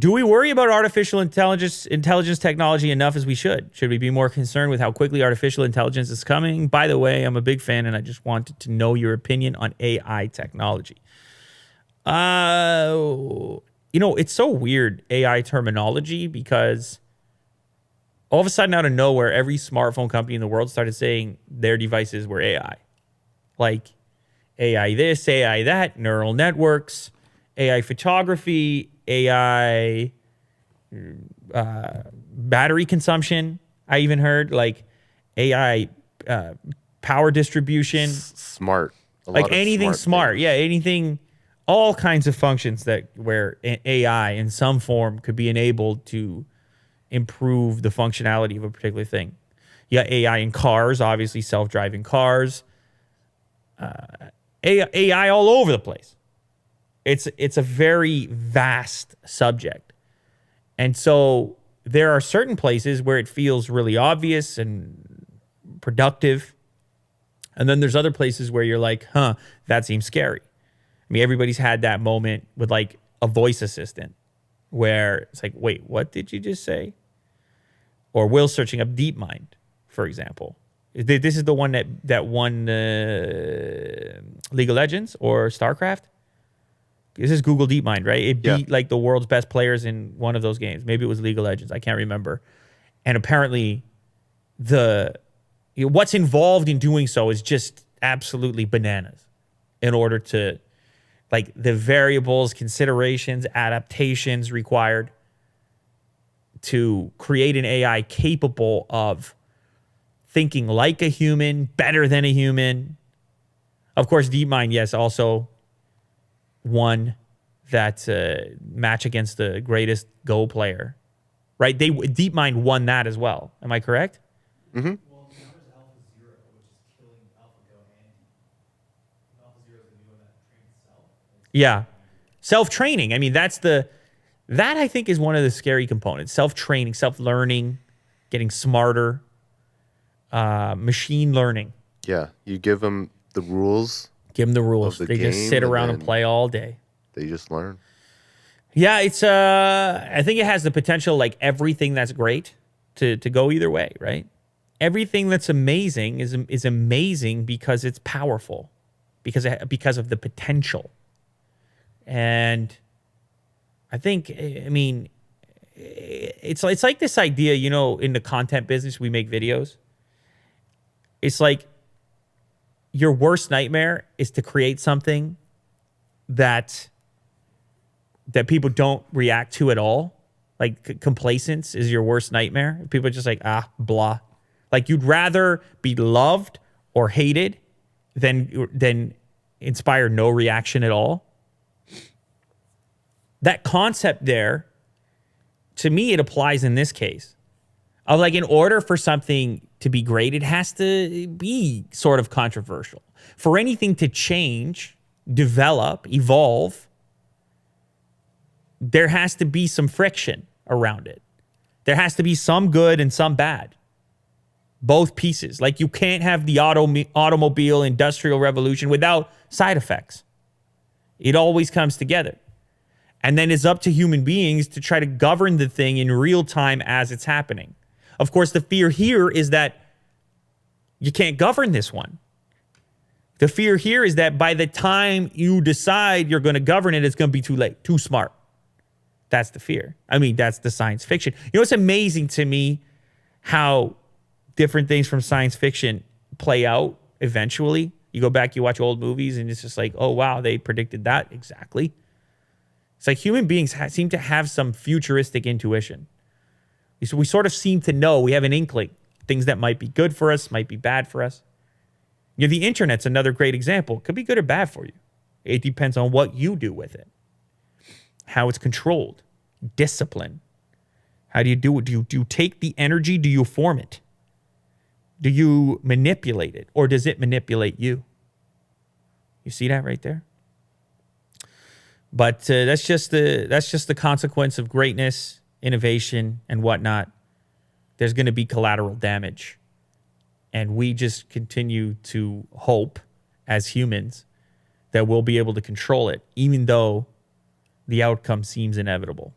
Do we worry about artificial intelligence technology enough as we should? Should we be more concerned with how quickly artificial intelligence is coming? By the way, I'm a big fan, and I just wanted to know your opinion on AI technology. It's so weird, AI terminology, because all of a sudden, out of nowhere, every smartphone company in the world started saying their devices were AI. Like AI this, AI that, neural networks, AI photography, AI battery consumption. I even heard like AI power distribution. Smart. Like anything smart. Yeah, anything, all kinds of functions where AI in some form could be enabled to improve the functionality of a particular thing. Yeah, AI in cars, obviously self-driving cars. AI all over the place. It's a very vast subject. And so there are certain places where it feels really obvious and productive. And then there's other places where you're like, that seems scary. I mean, everybody's had that moment with like a voice assistant where it's like, wait, what did you just say? Or Will searching up DeepMind, for example. This is the one that won League of Legends or StarCraft. This is Google DeepMind, right? It beat like the world's best players in one of those games. Maybe it was League of Legends. I can't remember. And apparently what's involved in doing so is just absolutely bananas in order to, like, the variables, considerations, adaptations required to create an AI capable of thinking like a human, better than a human. Of course, DeepMind, yes, also won that match against the greatest Go player, right? DeepMind won that as well. Am I correct? Mm-hmm. Well, now there's AlphaZero, which is killing AlphaGo and DeepMind. AlphaZero is the new one that trains itself. Yeah. Self-training. I mean, that I think is one of the scary components. Self-training, self-learning, getting smarter, machine learning. Yeah, you give them the rules. Give them the rules. The they just sit around and play all day. They just learn. Yeah, it's I think it has the potential, like everything that's great, to go either way, right? Everything that's amazing is amazing because it's powerful, because of the potential. And I think, I mean, it's like this idea, in the content business, we make videos. It's like your worst nightmare is to create something that people don't react to at all. Like complacence is your worst nightmare. People are just like, blah. Like you'd rather be loved or hated than inspire no reaction at all. That concept there, to me, it applies in this case. Of like, in order for something to be great, it has to be sort of controversial. For anything to change, develop, evolve, there has to be some friction around it. There has to be some good and some bad. Both pieces. Like you can't have the automobile industrial revolution without side effects. It always comes together. And then it's up to human beings to try to govern the thing in real time as it's happening. Of course, the fear here is that you can't govern this one. The fear here is that by the time you decide you're going to govern it, it's going to be too late, too smart. That's the fear. I mean, that's the science fiction. It's amazing to me how different things from science fiction play out eventually. You go back, you watch old movies, and it's just like, oh, wow, they predicted that exactly. It's like human beings seem to have some futuristic intuition. So we sort of seem to know, we have an inkling, things that might be good for us, might be bad for us. The internet's another great example. It could be good or bad for you. It depends on what you do with it, how it's controlled, discipline. How do you do it? Do you take the energy? Do you form it? Do you manipulate it, or does it manipulate you? You see that right there? But that's just the consequence of greatness, innovation, and whatnot. There's going to be collateral damage. And we just continue to hope as humans that we'll be able to control it, even though the outcome seems inevitable.